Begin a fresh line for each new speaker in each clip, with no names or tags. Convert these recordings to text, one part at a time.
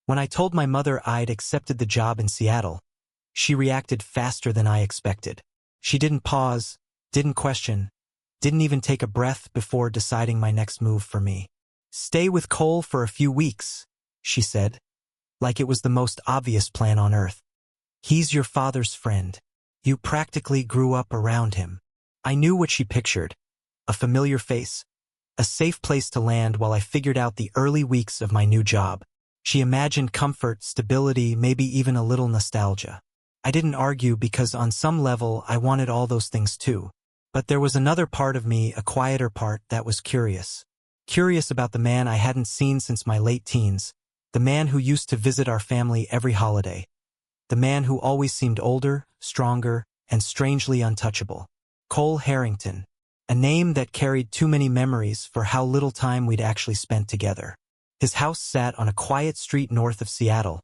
When I told my mother I'd accepted the job in Seattle, she reacted faster than I expected. She didn't pause, didn't question, didn't even take a breath before deciding my next move for me. "Stay with Cole for a few weeks," she said, like it was the most obvious plan on earth. "He's your father's friend. You practically grew up around him." I knew what she pictured: a familiar face, a safe place to land while I figured out the early weeks of my new job. She imagined comfort, stability, maybe even a little nostalgia. I didn't argue because on some level I wanted all those things too. But there was another part of me, a quieter part, that was curious. Curious about the man I hadn't seen since my late teens, the man who used to visit our family every holiday, the man who always seemed older, stronger, and strangely untouchable. Cole Harrington, a name that carried too many memories for how little time we'd actually spent together. His house sat on a quiet street north of Seattle,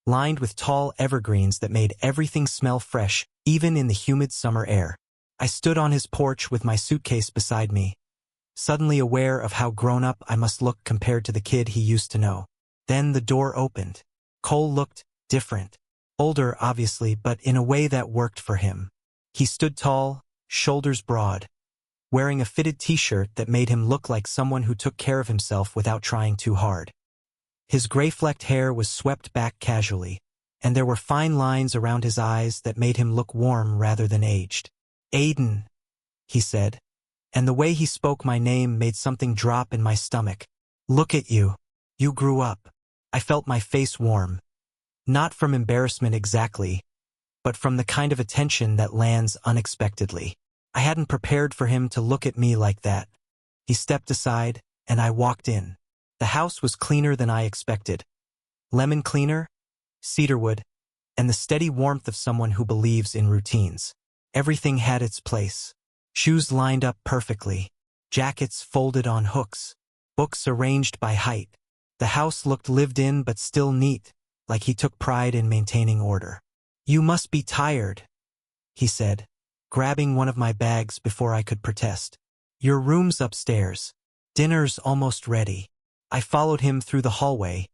lined with tall evergreens that made everything smell fresh, even in the humid summer air. I stood on his porch with my suitcase beside me, suddenly aware of how grown-up I must look compared to the kid he used to know. Then the door opened. Cole looked different. Older, obviously, but in a way that worked for him. He stood tall, shoulders broad, wearing a fitted t-shirt that made him look like someone who took care of himself without trying too hard. His gray-flecked hair was swept back casually, and there were fine lines around his eyes that made him look warm rather than aged. "Aiden," he said, and the way he spoke my name made something drop in my stomach. "Look at you. You grew up." I felt my face warm. Not from embarrassment exactly, but from the kind of attention that lands unexpectedly. I hadn't prepared for him to look at me like that. He stepped aside, and I walked in. The house was cleaner than I expected. Lemon cleaner, cedarwood, and the steady warmth of someone who believes in routines. Everything had its place. Shoes lined up perfectly, jackets folded on hooks, books arranged by height. The house looked lived in but still neat, like he took pride in maintaining order. "You must be tired," he said, grabbing one of my bags before I could protest. "Your room's upstairs. Dinner's almost ready." I followed him through the hallway,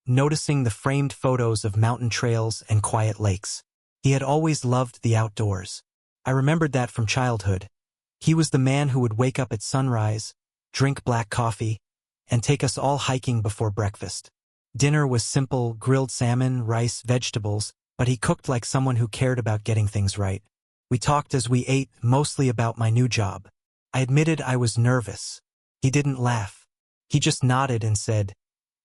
noticing the framed photos of mountain trails and quiet lakes. He had always loved the outdoors. I remembered that from childhood. He was the man who would wake up at sunrise, drink black coffee, and take us all hiking before breakfast. Dinner was simple: grilled salmon, rice, vegetables, but he cooked like someone who cared about getting things right. We talked as we ate, mostly about my new job. I admitted I was nervous. He didn't laugh. He just nodded and said,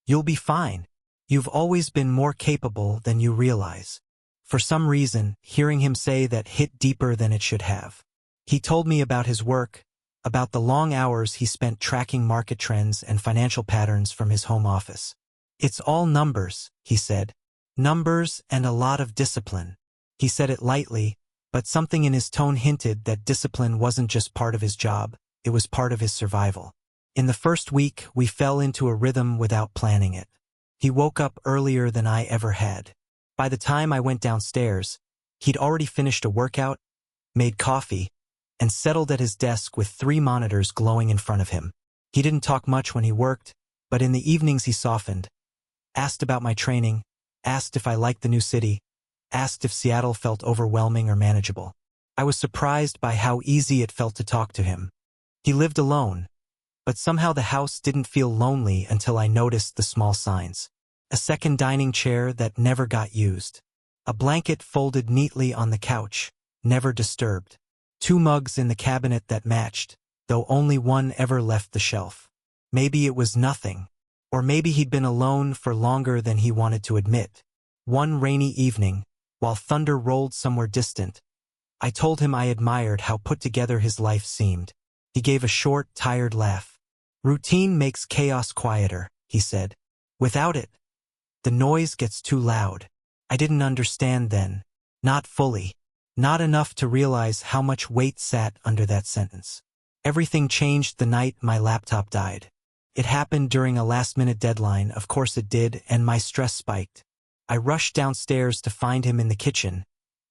"You'll be fine. You've always been more capable than you realize." For some reason, hearing him say that hit deeper than it should have. He told me about his work, about the long hours he spent tracking market trends and financial patterns from his home office. "It's all numbers," he said. "Numbers and a lot of discipline." He said it lightly, but something in his tone hinted that discipline wasn't just part of his job, it was part of his survival. In the first week, we fell into a rhythm without planning it. He woke up earlier than I ever had. By the time I went downstairs, he'd already finished a workout, made coffee, and settled at his desk with 3 monitors glowing in front of him. He didn't talk much when he worked, but in the evenings he softened, asked about my training, asked if I liked the new city, asked if Seattle felt overwhelming or manageable. I was surprised by how easy it felt to talk to him. He lived alone, but somehow the house didn't feel lonely until I noticed the small signs. A second dining chair that never got used. A blanket folded neatly on the couch, never disturbed. 2 mugs in the cabinet that matched, though only one ever left the shelf. Maybe it was nothing, or maybe he'd been alone for longer than he wanted to admit. One rainy evening, while thunder rolled somewhere distant, I told him I admired how put together his life seemed. He gave a short, tired laugh. "Routine makes chaos quieter," he said. "Without it, the noise gets too loud." I didn't understand then. Not fully. Not enough to realize how much weight sat under that sentence. Everything changed the night my laptop died. It happened during a last-minute deadline, of course it did, and my stress spiked. I rushed downstairs to find him in the kitchen,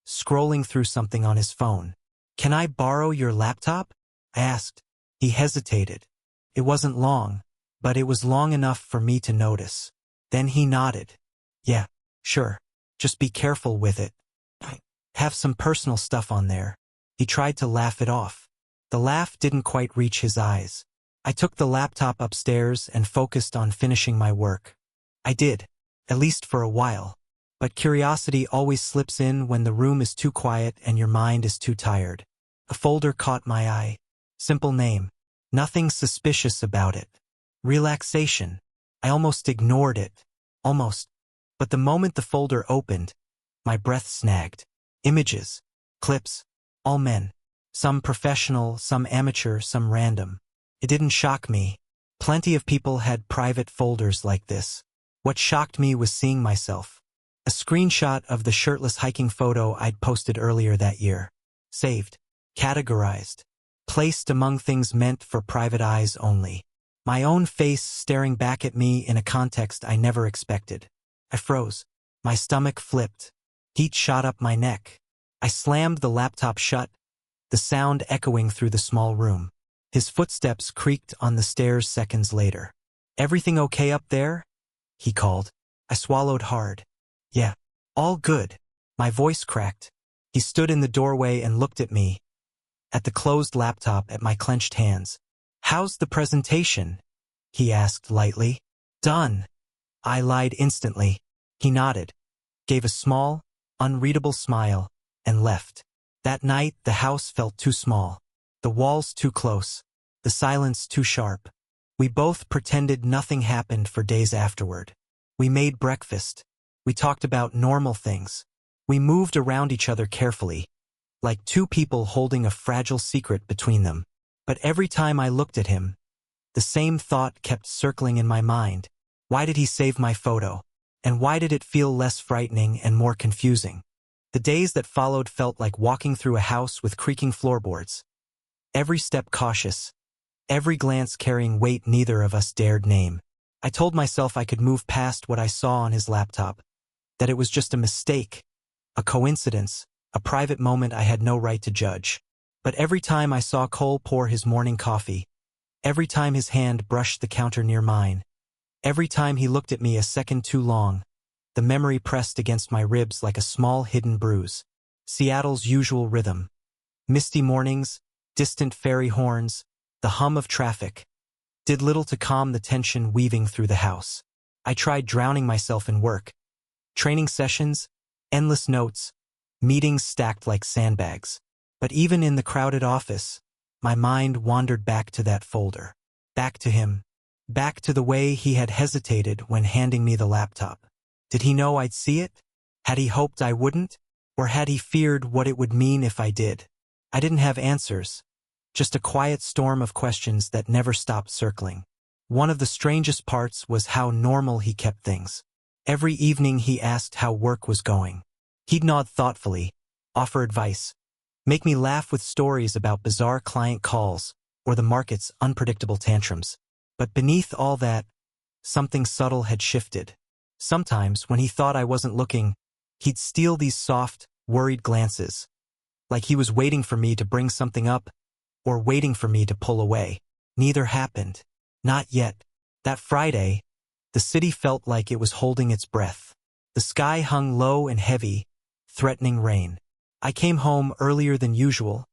scrolling through something on his phone. "Can I borrow your laptop?" I asked. He hesitated. It wasn't long, but it was long enough for me to notice. Then he nodded. Yeah, sure. Just be careful with it. I have some personal stuff on there. He tried to laugh it off. The laugh didn't quite reach his eyes. I took the laptop upstairs and focused on finishing my work. I did, at least for a while. But curiosity always slips in when the room is too quiet and your mind is too tired. A folder caught my eye. Simple name. Nothing suspicious about it. Relaxation. I almost ignored it. Almost. But the moment the folder opened, my breath snagged. Images. Clips. All men. Some professional, some amateur, some random. It didn't shock me. Plenty of people had private folders like this. What shocked me was seeing myself. A screenshot of the shirtless hiking photo I'd posted earlier that year. Saved. Categorized. Placed among things meant for private eyes only. My own face staring back at me in a context I never expected. I froze. My stomach flipped. Heat shot up my neck. I slammed the laptop shut, the sound echoing through the small room. His footsteps creaked on the stairs seconds later. "Everything okay up there?" he called. I swallowed hard. "Yeah, all good." My voice cracked. He stood in the doorway and looked at me, at the closed laptop, at my clenched hands. "How's the presentation?" he asked lightly. "Done." I lied instantly. He nodded, gave a small, unreadable smile, and left. That night, the house felt too small. The walls too close. The silence too sharp. We both pretended nothing happened for days afterward. We made breakfast. We talked about normal things. We moved around each other carefully, like two people holding a fragile secret between them. But every time I looked at him, the same thought kept circling in my mind. Why did he save my photo? And why did it feel less frightening and more confusing? The days that followed felt like walking through a house with creaking floorboards. Every step cautious, every glance carrying weight neither of us dared name. I told myself I could move past what I saw on his laptop, that it was just a mistake, a coincidence, a private moment I had no right to judge. But every time I saw Cole pour his morning coffee, every time his hand brushed the counter near mine, every time he looked at me a second too long, the memory pressed against my ribs like a small hidden bruise. Seattle's usual rhythm. Misty mornings, distant ferry horns, the hum of traffic, did little to calm the tension weaving through the house. I tried drowning myself in work. Training sessions, endless notes, meetings stacked like sandbags. But even in the crowded office, my mind wandered back to that folder. Back to him. Back to the way he had hesitated when handing me the laptop. Did he know I'd see it? Had he hoped I wouldn't? Or had he feared what it would mean if I did? I didn't have answers. Just a quiet storm of questions that never stopped circling. One of the strangest parts was how normal he kept things. Every evening he asked how work was going. He'd nod thoughtfully, offer advice, make me laugh with stories about bizarre client calls or the market's unpredictable tantrums. But beneath all that, something subtle had shifted. Sometimes, when he thought I wasn't looking, he'd steal these soft, worried glances, like he was waiting for me to bring something up or waiting for me to pull away. Neither happened. Not yet. That Friday, the city felt like it was holding its breath. The sky hung low and heavy, threatening rain. I came home earlier than usual,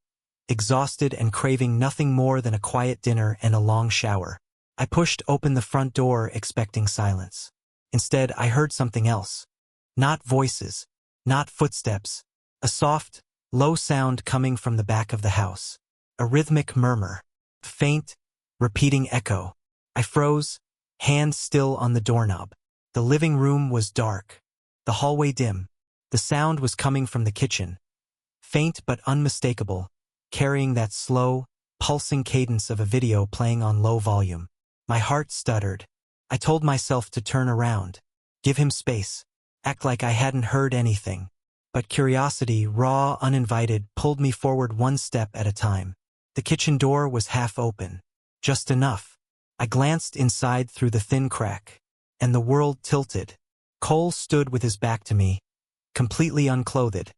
exhausted and craving nothing more than a quiet dinner and a long shower. I pushed open the front door expecting silence. Instead, I heard something else. Not voices, not footsteps, a soft, low sound coming from the back of the house. A rhythmic murmur, faint, repeating echo. I froze, hand still on the doorknob. The living room was dark, the hallway dim. The sound was coming from the kitchen, faint but unmistakable, carrying that slow, pulsing cadence of a video playing on low volume. My heart stuttered. I told myself to turn around, give him space, act like I hadn't heard anything. But curiosity, raw, uninvited, pulled me forward one step at a time. The kitchen door was half open, just enough. I glanced inside through the thin crack, and the world tilted. Cole stood with his back to me, completely unclothed,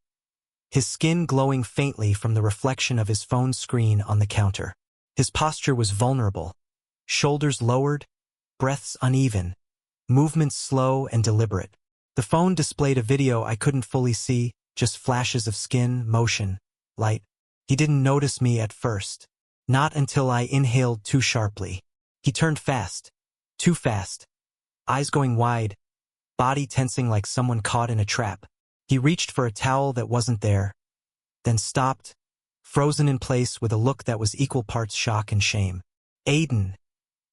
his skin glowing faintly from the reflection of his phone screen on the counter. His posture was vulnerable, shoulders lowered, breaths uneven, movements slow and deliberate. The phone displayed a video I couldn't fully see, just flashes of skin, motion, light. He didn't notice me at first. Not until I inhaled too sharply. He turned fast. Too fast. Eyes going wide, body tensing like someone caught in a trap. He reached for a towel that wasn't there, then stopped, frozen in place with a look that was equal parts shock and shame. Aiden,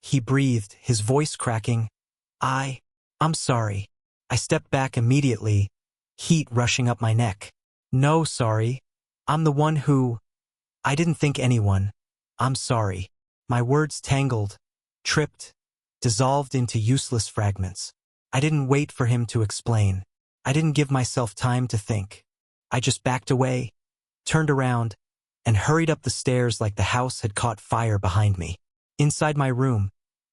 he breathed, his voice cracking. I'm sorry. I stepped back immediately, heat rushing up my neck. No, sorry. I'm the one who... I didn't think anyone. I'm sorry. My words tangled, tripped, dissolved into useless fragments. I didn't wait for him to explain. I didn't give myself time to think. I just backed away, turned around, and hurried up the stairs like the house had caught fire behind me. Inside my room,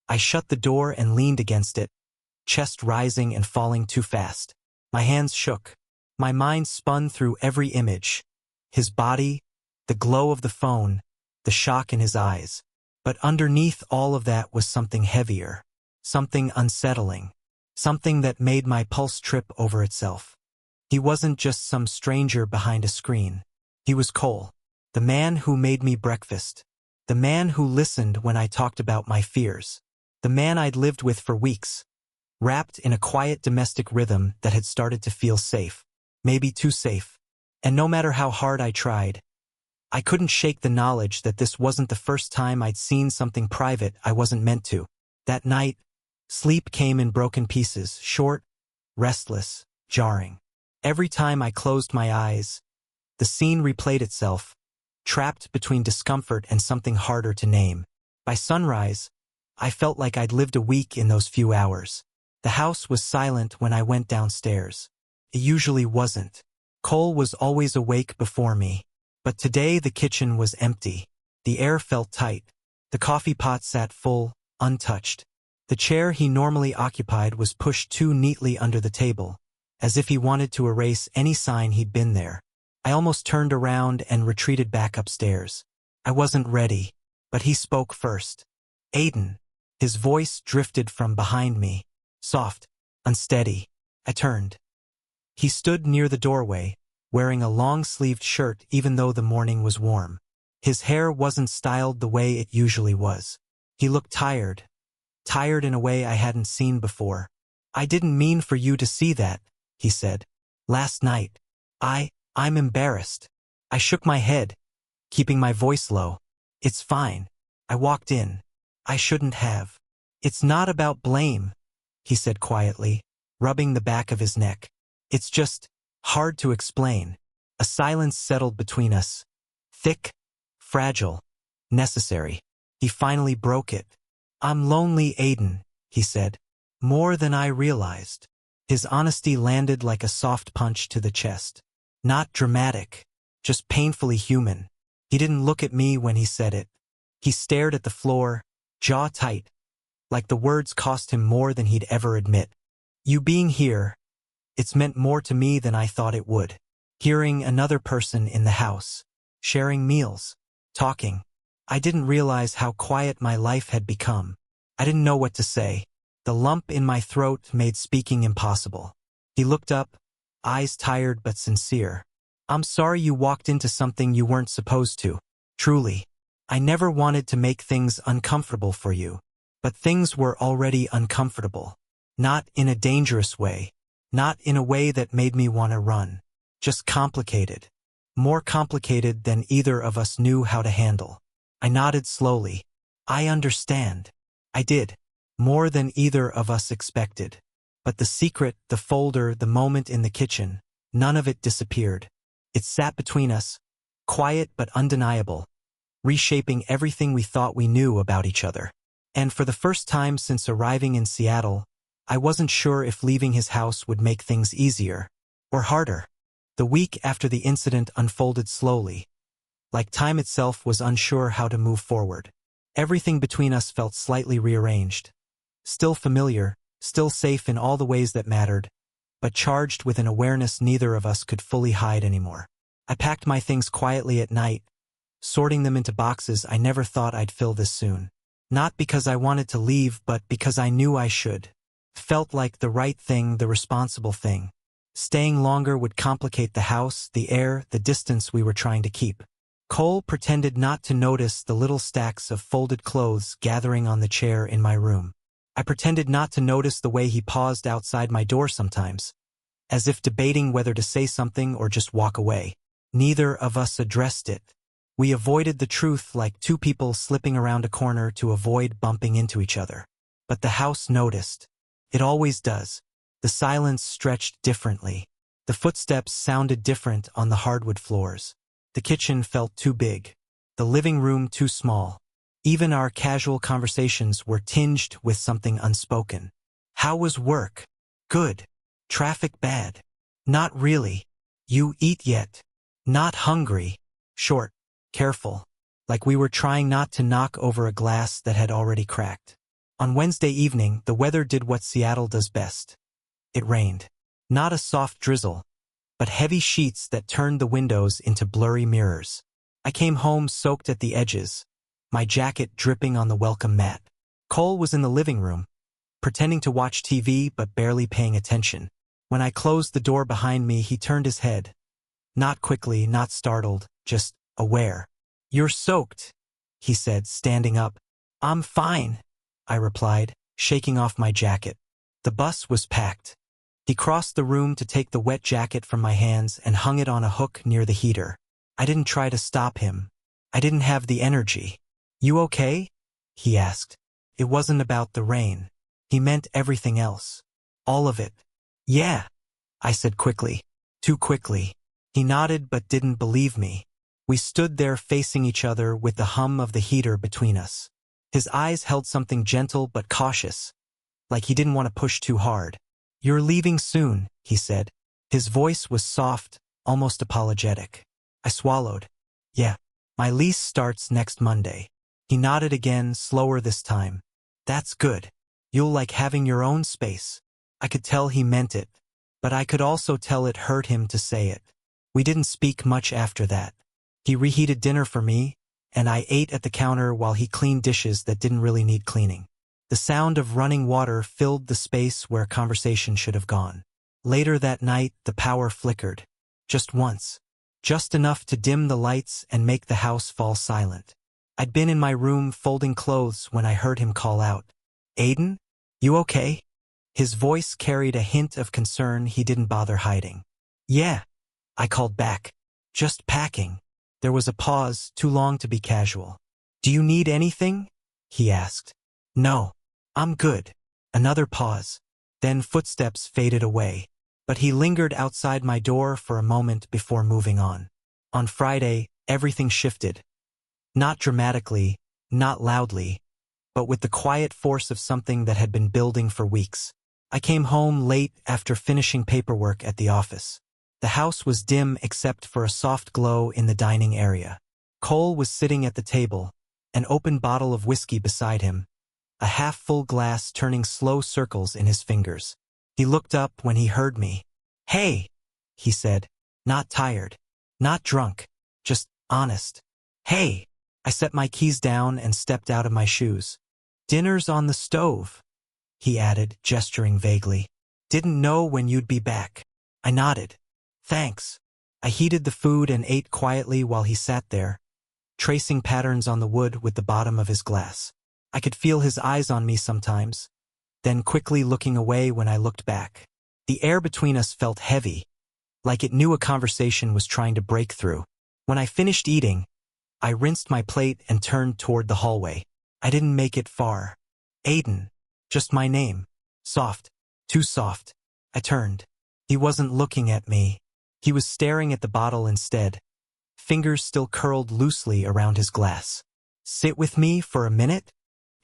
I shut the door and leaned against it, chest rising and falling too fast. My hands shook. My mind spun through every image. His body, the glow of the phone, the shock in his eyes. But underneath all of that was something heavier, something unsettling, something that made my pulse trip over itself. He wasn't just some stranger behind a screen. He was Cole, the man who made me breakfast, the man who listened when I talked about my fears, the man I'd lived with for weeks, wrapped in a quiet domestic rhythm that had started to feel safe, maybe too safe. And no matter how hard I tried, I couldn't shake the knowledge that this wasn't the first time I'd seen something private I wasn't meant to. That night, sleep came in broken pieces, short, restless, jarring. Every time I closed my eyes, the scene replayed itself, trapped between discomfort and something harder to name. By sunrise, I felt like I'd lived a week in those few hours. The house was silent when I went downstairs. It usually wasn't. Cole was always awake before me. But today the kitchen was empty. The air felt tight. The coffee pot sat full, untouched. The chair he normally occupied was pushed too neatly under the table, as if he wanted to erase any sign he'd been there. I almost turned around and retreated back upstairs. I wasn't ready, but he spoke first. Aiden. His voice drifted from behind me, soft, unsteady. I turned. He stood near the doorway, wearing a long-sleeved shirt even though the morning was warm. His hair wasn't styled the way it usually was. He looked tired in a way I hadn't seen before. I didn't mean for you to see that, he said. Last night. I'm embarrassed. I shook my head, keeping my voice low. It's fine. I walked in. I shouldn't have. It's not about blame, he said quietly, rubbing the back of his neck. It's just hard to explain. A silence settled between us. Thick, fragile, necessary. He finally broke it. I'm lonely, Aiden, he said. More than I realized. His honesty landed like a soft punch to the chest. Not dramatic, just painfully human. He didn't look at me when he said it. He stared at the floor, jaw tight, like the words cost him more than he'd ever admit. You being here, it's meant more to me than I thought it would. Hearing another person in the house, sharing meals, talking. I didn't realize how quiet my life had become. I didn't know what to say. The lump in my throat made speaking impossible. He looked up, eyes tired but sincere. I'm sorry you walked into something you weren't supposed to. Truly. I never wanted to make things uncomfortable for you. But things were already uncomfortable. Not in a dangerous way. Not in a way that made me want to run. Just complicated. More complicated than either of us knew how to handle. I nodded slowly. I understand. I did. More than either of us expected. But the secret, the folder, the moment in the kitchen, none of it disappeared. It sat between us, quiet but undeniable, reshaping everything we thought we knew about each other. And for the first time since arriving in Seattle, I wasn't sure if leaving his house would make things easier or harder. The week after the incident unfolded slowly, like time itself was unsure how to move forward. Everything between us felt slightly rearranged. Still familiar, still safe in all the ways that mattered, but charged with an awareness neither of us could fully hide anymore. I packed my things quietly at night, sorting them into boxes I never thought I'd fill this soon. Not because I wanted to leave, but because I knew I should. Felt like the right thing, the responsible thing. Staying longer would complicate the house, the air, the distance we were trying to keep. Cole pretended not to notice the little stacks of folded clothes gathering on the chair in my room. I pretended not to notice the way he paused outside my door sometimes, as if debating whether to say something or just walk away. Neither of us addressed it. We avoided the truth like two people slipping around a corner to avoid bumping into each other. But the house noticed. It always does. The silence stretched differently. The footsteps sounded different on the hardwood floors. The kitchen felt too big. The living room too small. Even our casual conversations were tinged with something unspoken. How was work? Good. Traffic bad? Not really. You eat yet? Not hungry. Short. Careful. Like we were trying not to knock over a glass that had already cracked. On Wednesday evening, the weather did what Seattle does best. It rained. Not a soft drizzle, but heavy sheets that turned the windows into blurry mirrors. I came home soaked at the edges, my jacket dripping on the welcome mat. Cole was in the living room, pretending to watch TV but barely paying attention. When I closed the door behind me, he turned his head. Not quickly, not startled, just aware. "You're soaked," he said, standing up. "I'm fine," I replied, shaking off my jacket. The bus was packed. He crossed the room to take the wet jacket from my hands and hung it on a hook near the heater. I didn't try to stop him. I didn't have the energy. "You okay?" he asked. It wasn't about the rain. He meant everything else. All of it. "Yeah," I said quickly. Too quickly. He nodded but didn't believe me. We stood there facing each other with the hum of the heater between us. His eyes held something gentle but cautious, like he didn't want to push too hard. "You're leaving soon," he said. His voice was soft, almost apologetic. I swallowed. "Yeah, my lease starts next Monday." He nodded again, slower this time. "That's good. You'll like having your own space." I could tell he meant it, but I could also tell it hurt him to say it. We didn't speak much after that. He reheated dinner for me, and I ate at the counter while he cleaned dishes that didn't really need cleaning. The sound of running water filled the space where conversation should have gone. Later that night, the power flickered. Just once. Just enough to dim the lights and make the house fall silent. I'd been in my room folding clothes when I heard him call out, "Aiden? You okay?" His voice carried a hint of concern he didn't bother hiding. "Yeah," I called back. "Just packing." There was a pause, too long to be casual. "Do you need anything?" he asked. "No. I'm good." Another pause. Then footsteps faded away. But he lingered outside my door for a moment before moving on. On Friday, everything shifted. Not dramatically, not loudly, but with the quiet force of something that had been building for weeks. I came home late after finishing paperwork at the office. The house was dim except for a soft glow in the dining area. Cole was sitting at the table, an open bottle of whiskey beside him, a half-full glass turning slow circles in his fingers. He looked up when he heard me. "Hey," he said, not tired, not drunk, just honest. "Hey." I set my keys down and stepped out of my shoes. "Dinner's on the stove," he added, gesturing vaguely. "Didn't know when you'd be back." I nodded. "Thanks." I heated the food and ate quietly while he sat there, tracing patterns on the wood with the bottom of his glass. I could feel his eyes on me sometimes, then quickly looking away when I looked back. The air between us felt heavy, like it knew a conversation was trying to break through. When I finished eating, I rinsed my plate and turned toward the hallway. I didn't make it far. "Aiden." Just my name. Soft. Too soft. I turned. He wasn't looking at me. He was staring at the bottle instead, fingers still curled loosely around his glass. "Sit with me for a minute?"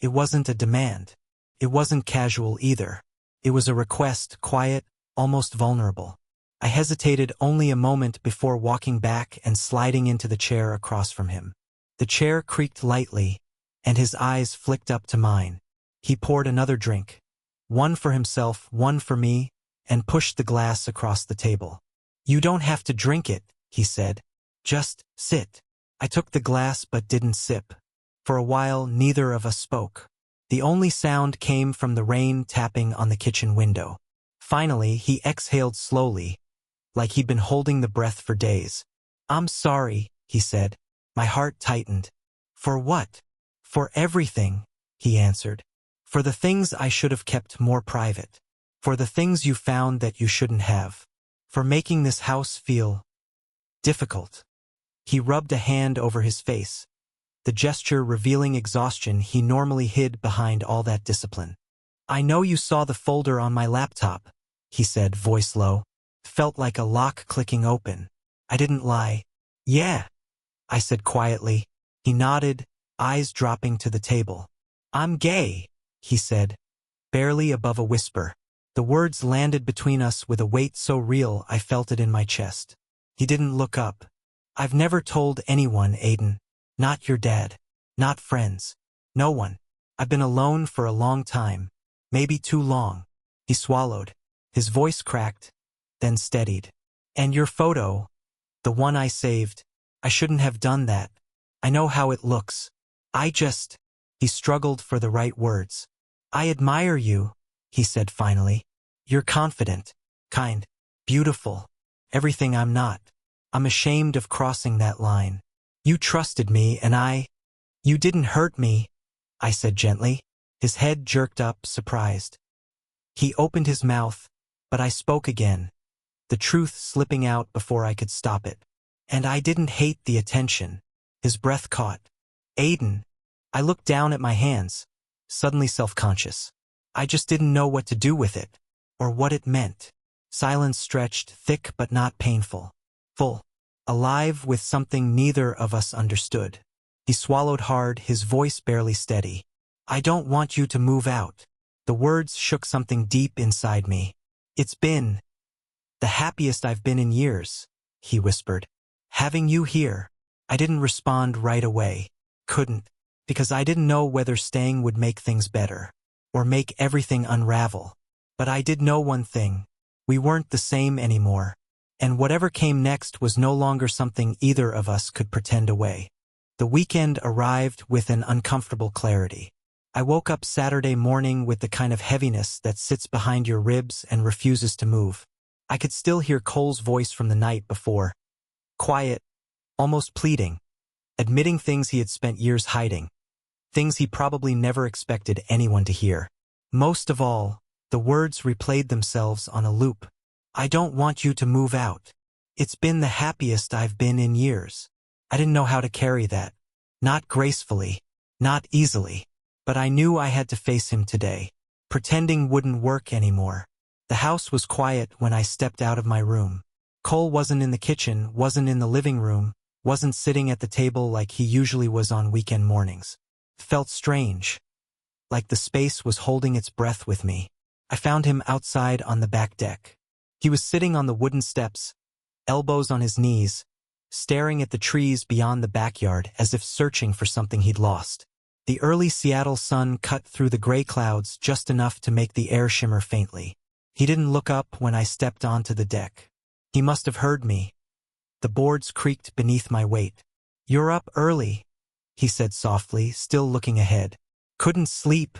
It wasn't a demand. It wasn't casual either. It was a request, quiet, almost vulnerable. I hesitated only a moment before walking back and sliding into the chair across from him. The chair creaked lightly, and his eyes flicked up to mine. He poured another drink, one for himself, one for me, and pushed the glass across the table. "You don't have to drink it," he said. "Just sit." I took the glass but didn't sip. For a while, neither of us spoke. The only sound came from the rain tapping on the kitchen window. Finally, he exhaled slowly, like he'd been holding the breath for days. "I'm sorry," he said. My heart tightened. "For what?" "For everything," he answered. "For the things I should have kept more private. For the things you found that you shouldn't have. For making this house feel difficult." He rubbed a hand over his face, the gesture revealing exhaustion he normally hid behind all that discipline. "I know you saw the folder on my laptop," he said, voice low. Felt like a lock clicking open. I didn't lie. "Yeah," I said quietly. He nodded, eyes dropping to the table. "I'm gay," he said, barely above a whisper. The words landed between us with a weight so real I felt it in my chest. He didn't look up. "I've never told anyone, Aiden. Not your dad. Not friends. No one. I've been alone for a long time. Maybe too long." He swallowed. His voice cracked, then steadied. "And your photo, the one I saved, I shouldn't have done that. I know how it looks. He struggled for the right words. "I admire you," he said finally. "You're confident, kind, beautiful, everything I'm not. I'm ashamed of crossing that line. You trusted me and You didn't hurt me," I said gently. His head jerked up, surprised. He opened his mouth, but I spoke again, the truth slipping out before I could stop it. "And I didn't hate the attention." His breath caught. "Aiden." I looked down at my hands, suddenly self-conscious. I just didn't know what to do with it, or what it meant. Silence stretched, thick but not painful. Full. Alive with something neither of us understood. He swallowed hard, his voice barely steady. "I don't want you to move out." The words shook something deep inside me. "It's been the happiest I've been in years," he whispered. "Having you here." I didn't respond right away. Couldn't. Because I didn't know whether staying would make things better, or make everything unravel. But I did know one thing. We weren't the same anymore. And whatever came next was no longer something either of us could pretend away. The weekend arrived with an uncomfortable clarity. I woke up Saturday morning with the kind of heaviness that sits behind your ribs and refuses to move. I could still hear Cole's voice from the night before. Quiet, almost pleading, admitting things he had spent years hiding. Things he probably never expected anyone to hear. Most of all, the words replayed themselves on a loop. "I don't want you to move out. It's been the happiest I've been in years." I didn't know how to carry that. Not gracefully, not easily. But I knew I had to face him today. Pretending wouldn't work anymore. The house was quiet when I stepped out of my room. Cole wasn't in the kitchen, wasn't in the living room, wasn't sitting at the table like he usually was on weekend mornings. Felt strange. Like the space was holding its breath with me. I found him outside on the back deck. He was sitting on the wooden steps, elbows on his knees, staring at the trees beyond the backyard as if searching for something he'd lost. The early Seattle sun cut through the gray clouds just enough to make the air shimmer faintly. He didn't look up when I stepped onto the deck. He must have heard me. The boards creaked beneath my weight. "You're up early," he said softly, still looking ahead. "Couldn't sleep,"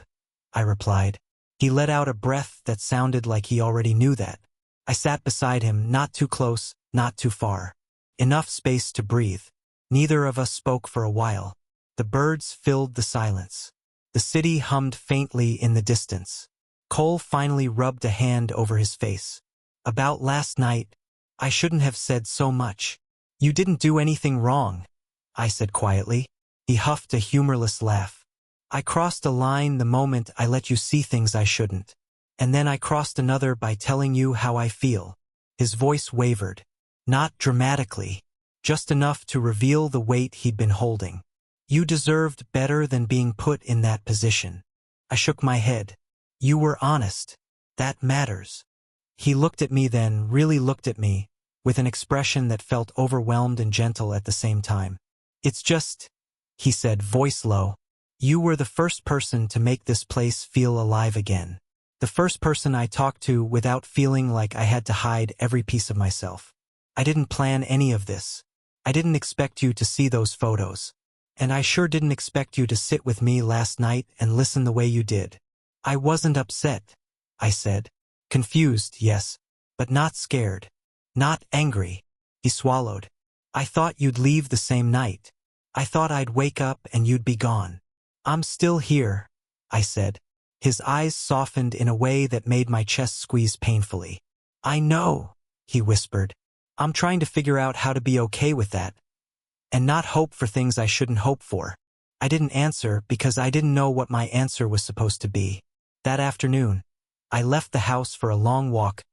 I replied. He let out a breath that sounded like he already knew that. I sat beside him, not too close, not too far. Enough space to breathe. Neither of us spoke for a while. The birds filled the silence. The city hummed faintly in the distance. Cole finally rubbed a hand over his face. "About last night, I shouldn't have said so much." "You didn't do anything wrong," I said quietly. He huffed a humorless laugh. "I crossed a line the moment I let you see things I shouldn't. And then I crossed another by telling you how I feel." His voice wavered. Not dramatically, just enough to reveal the weight he'd been holding. "You deserved better than being put in that position." I shook my head. "You were honest. That matters." He looked at me then, really looked at me, with an expression that felt overwhelmed and gentle at the same time. "It's just," he said, voice low, "you were the first person to make this place feel alive again. The first person I talked to without feeling like I had to hide every piece of myself. I didn't plan any of this. I didn't expect you to see those photos. And I sure didn't expect you to sit with me last night and listen the way you did. I wasn't upset, I said. Confused, yes, but not scared. Not angry. He swallowed. I thought you'd leave the same night. I thought I'd wake up and you'd be gone. I'm still here, I said. His eyes softened in a way that made my chest squeeze painfully. I know, he whispered. I'm trying to figure out how to be okay with that. And not hope for things I shouldn't hope for. I didn't answer because I didn't know what my answer was supposed to be. That afternoon, I left the house for a long walk,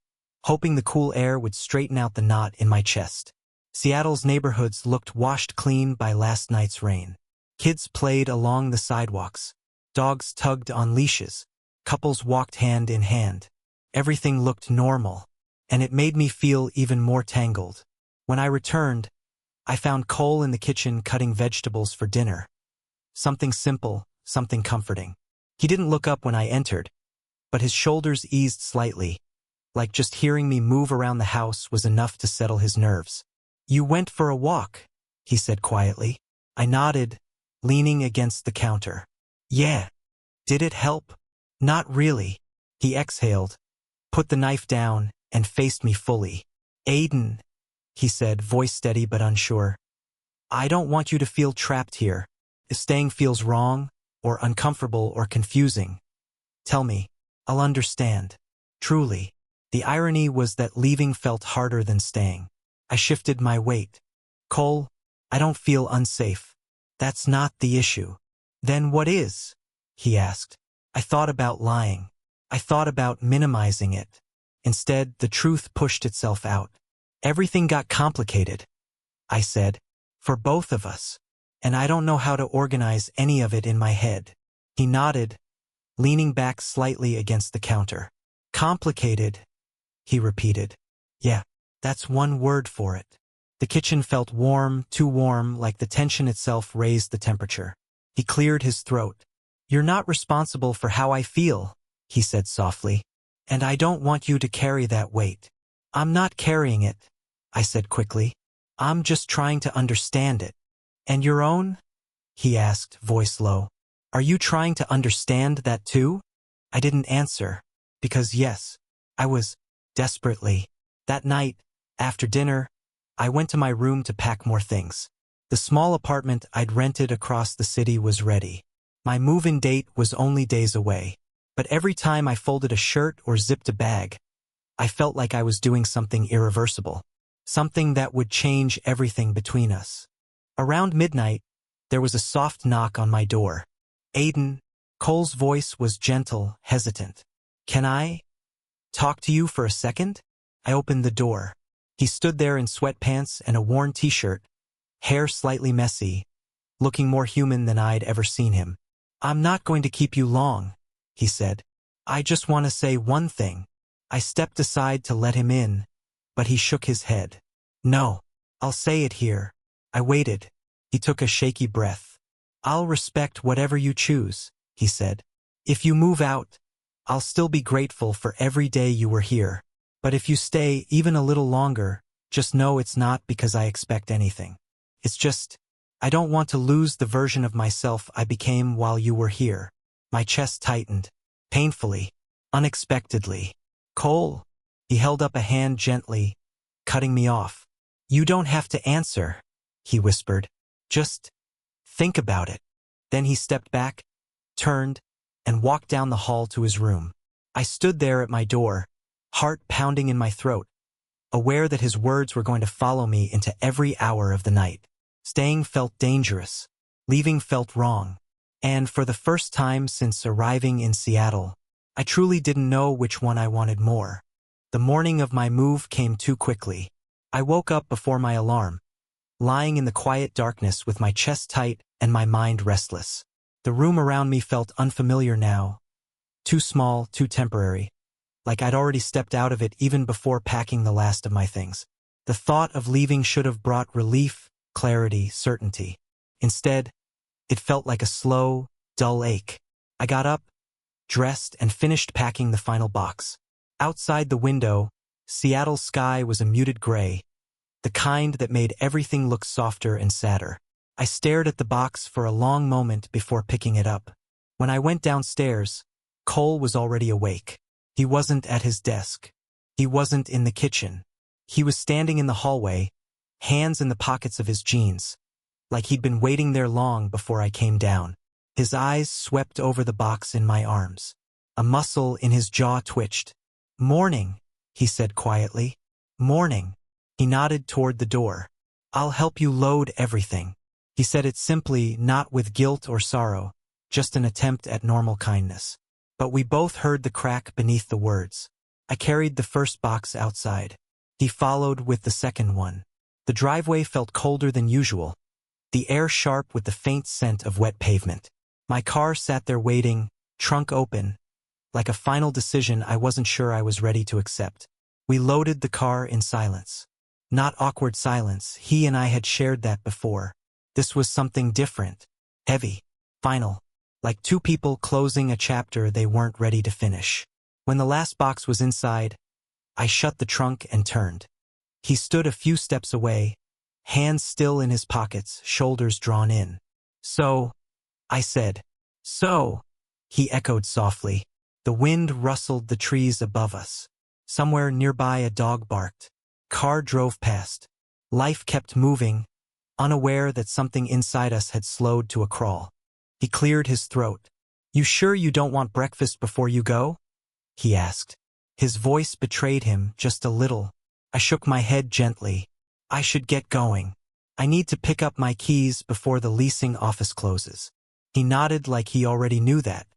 hoping the cool air would straighten out the knot in my chest. Seattle's neighborhoods looked washed clean by last night's rain. Kids played along the sidewalks. Dogs tugged on leashes. Couples walked hand in hand. Everything looked normal, and it made me feel even more tangled. When I returned, I found Cole in the kitchen cutting vegetables for dinner. Something simple, something comforting. He didn't look up when I entered, but his shoulders eased slightly, like just hearing me move around the house was enough to settle his nerves. You went for a walk, he said quietly. I nodded, leaning against the counter. Yeah. Did it help? Not really. He exhaled, put the knife down, and faced me fully. Aiden, he said, voice steady but unsure. I don't want you to feel trapped here. If staying feels wrong, or uncomfortable, or confusing, tell me. I'll understand. Truly. The irony was that leaving felt harder than staying. I shifted my weight. Cole, I don't feel unsafe. That's not the issue. Then what is? He asked. I thought about lying. I thought about minimizing it. Instead, the truth pushed itself out. Everything got complicated, I said, for both of us. And I don't know how to organize any of it in my head. He nodded, leaning back slightly against the counter. Complicated, he repeated. Yeah, that's one word for it. The kitchen felt warm, too warm, like the tension itself raised the temperature. He cleared his throat. You're not responsible for how I feel, he said softly. And I don't want you to carry that weight. I'm not carrying it, I said quickly. I'm just trying to understand it. And your own? He asked, voice low. Are you trying to understand that too? I didn't answer, because yes, I was, desperately. That night, after dinner, I went to my room to pack more things. The small apartment I'd rented across the city was ready. My move-in date was only days away, but every time I folded a shirt or zipped a bag, I felt like I was doing something irreversible, something that would change everything between us. Around midnight, there was a soft knock on my door. Aiden, Cole's voice was gentle, hesitant. Can I talk to you for a second? I opened the door. He stood there in sweatpants and a worn t-shirt, hair slightly messy, looking more human than I'd ever seen him. I'm not going to keep you long, he said. I just want to say one thing. I stepped aside to let him in, but he shook his head. No, I'll say it here. I waited. He took a shaky breath. I'll respect whatever you choose, he said. If you move out, I'll still be grateful for every day you were here. But if you stay even a little longer, just know it's not because I expect anything. It's just, I don't want to lose the version of myself I became while you were here. My chest tightened, painfully, unexpectedly. Cole, he held up a hand gently, cutting me off. You don't have to answer, he whispered. Just think about it. Then he stepped back, turned, and walked down the hall to his room. I stood there at my door, heart pounding in my throat, aware that his words were going to follow me into every hour of the night. Staying felt dangerous. Leaving felt wrong. And for the first time since arriving in Seattle, I truly didn't know which one I wanted more. The morning of my move came too quickly. I woke up before my alarm, lying in the quiet darkness with my chest tight and my mind restless. The room around me felt unfamiliar now. Too small, too temporary. Like I'd already stepped out of it even before packing the last of my things. The thought of leaving should have brought relief, clarity, certainty. Instead, it felt like a slow, dull ache. I got up, dressed, and finished packing the final box. Outside the window, Seattle's sky was a muted gray, the kind that made everything look softer and sadder. I stared at the box for a long moment before picking it up. When I went downstairs, Cole was already awake. He wasn't at his desk. He wasn't in the kitchen. He was standing in the hallway, hands in the pockets of his jeans, like he'd been waiting there long before I came down. His eyes swept over the box in my arms. A muscle in his jaw twitched. "Morning," he said quietly. "Morning." He nodded toward the door. "I'll help you load everything." He said it simply, not with guilt or sorrow, just an attempt at normal kindness. But we both heard the crack beneath the words. I carried the first box outside. He followed with the second one. The driveway felt colder than usual, the air sharp with the faint scent of wet pavement. My car sat there waiting, trunk open, like a final decision I wasn't sure I was ready to accept. We loaded the car in silence. Not awkward silence, he and I had shared that before. This was something different, heavy, final, like two people closing a chapter they weren't ready to finish. When the last box was inside, I shut the trunk and turned. He stood a few steps away, hands still in his pockets, shoulders drawn in. "So," I said. "So," he echoed softly. The wind rustled the trees above us. Somewhere nearby a dog barked. Car drove past. Life kept moving, unaware that something inside us had slowed to a crawl. He cleared his throat. "You sure you don't want breakfast before you go?" he asked. His voice betrayed him just a little. I shook my head gently. "I should get going. I need to pick up my keys before the leasing office closes." He nodded like he already knew that,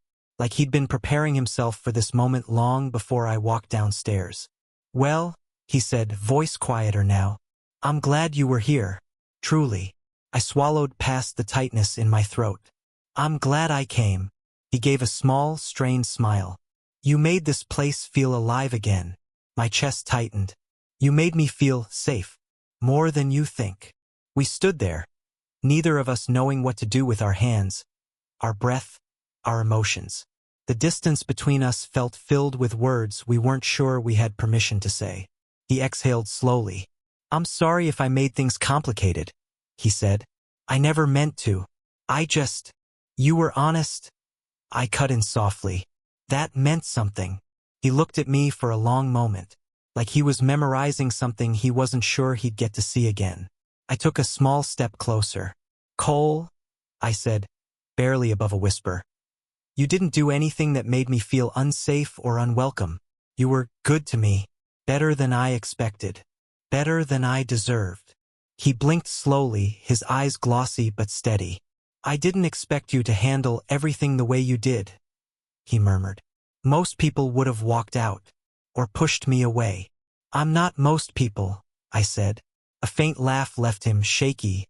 like he'd been preparing himself for this moment long before I walked downstairs. "Well," he said, voice quieter now, "I'm glad you were here. Truly." I swallowed past the tightness in my throat. "I'm glad I came." He gave a small, strained smile. "You made this place feel alive again." My chest tightened. "You made me feel safe. More than you think." We stood there, neither of us knowing what to do with our hands, our breath, our emotions. The distance between us felt filled with words we weren't sure we had permission to say. He exhaled slowly. "I'm sorry if I made things complicated," he said. "I never meant to. You were honest." I cut in softly. That meant something. He looked at me for a long moment, like he was memorizing something he wasn't sure he'd get to see again. I took a small step closer. "Cole," I said, barely above a whisper. "You didn't do anything that made me feel unsafe or unwelcome. You were good to me, better than I expected, better than I deserved." He blinked slowly, his eyes glossy but steady. "I didn't expect you to handle everything the way you did," he murmured. "Most people would have walked out, or pushed me away." "I'm not most people," I said. A faint laugh left him, shaky,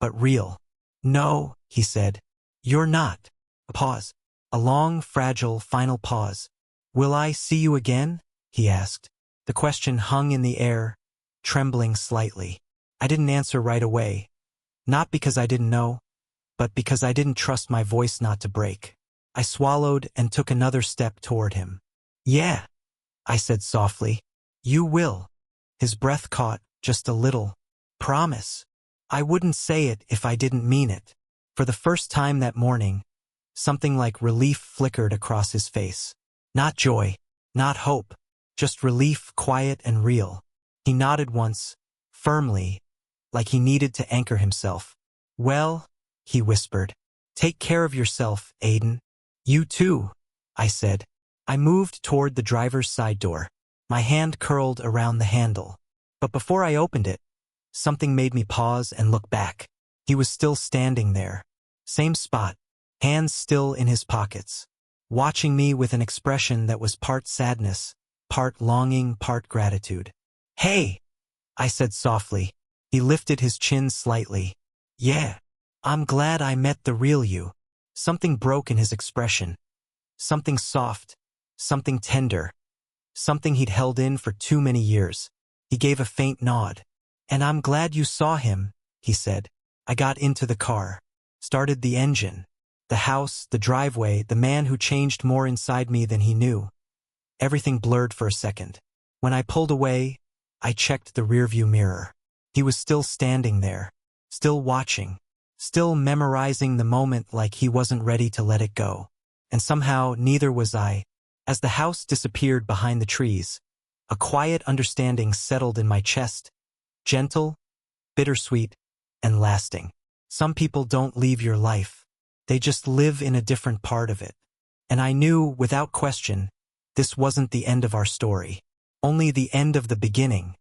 but real. "No," he said, "you're not." A pause. A long, fragile, final pause. "Will I see you again?" he asked. The question hung in the air, trembling slightly. I didn't answer right away. Not because I didn't know, but because I didn't trust my voice not to break. I swallowed and took another step toward him. "Yeah," I said softly. "You will." His breath caught, just a little. "Promise." I wouldn't say it if I didn't mean it. For the first time that morning, something like relief flickered across his face. Not joy, not hope, just relief, quiet and real. He nodded once, firmly, like he needed to anchor himself. "Well," he whispered, "take care of yourself, Aiden." "You too," I said. I moved toward the driver's side door. My hand curled around the handle. But before I opened it, something made me pause and look back. He was still standing there. Same spot, hands still in his pockets, watching me with an expression that was part sadness, part longing, part gratitude. "Hey," I said softly. He lifted his chin slightly. "Yeah, I'm glad I met the real you." Something broke in his expression. Something soft, something tender, something he'd held in for too many years. He gave a faint nod. "And I'm glad you saw him," he said. I got into the car, started the engine. The house, the driveway, the man who changed more inside me than he knew. Everything blurred for a second. When I pulled away, I checked the rearview mirror. He was still standing there, still watching, still memorizing the moment like he wasn't ready to let it go. And somehow neither was I. As the house disappeared behind the trees, a quiet understanding settled in my chest, gentle, bittersweet, and lasting. Some people don't leave your life. They just live in a different part of it. And I knew, without question, this wasn't the end of our story. Only the end of the beginning.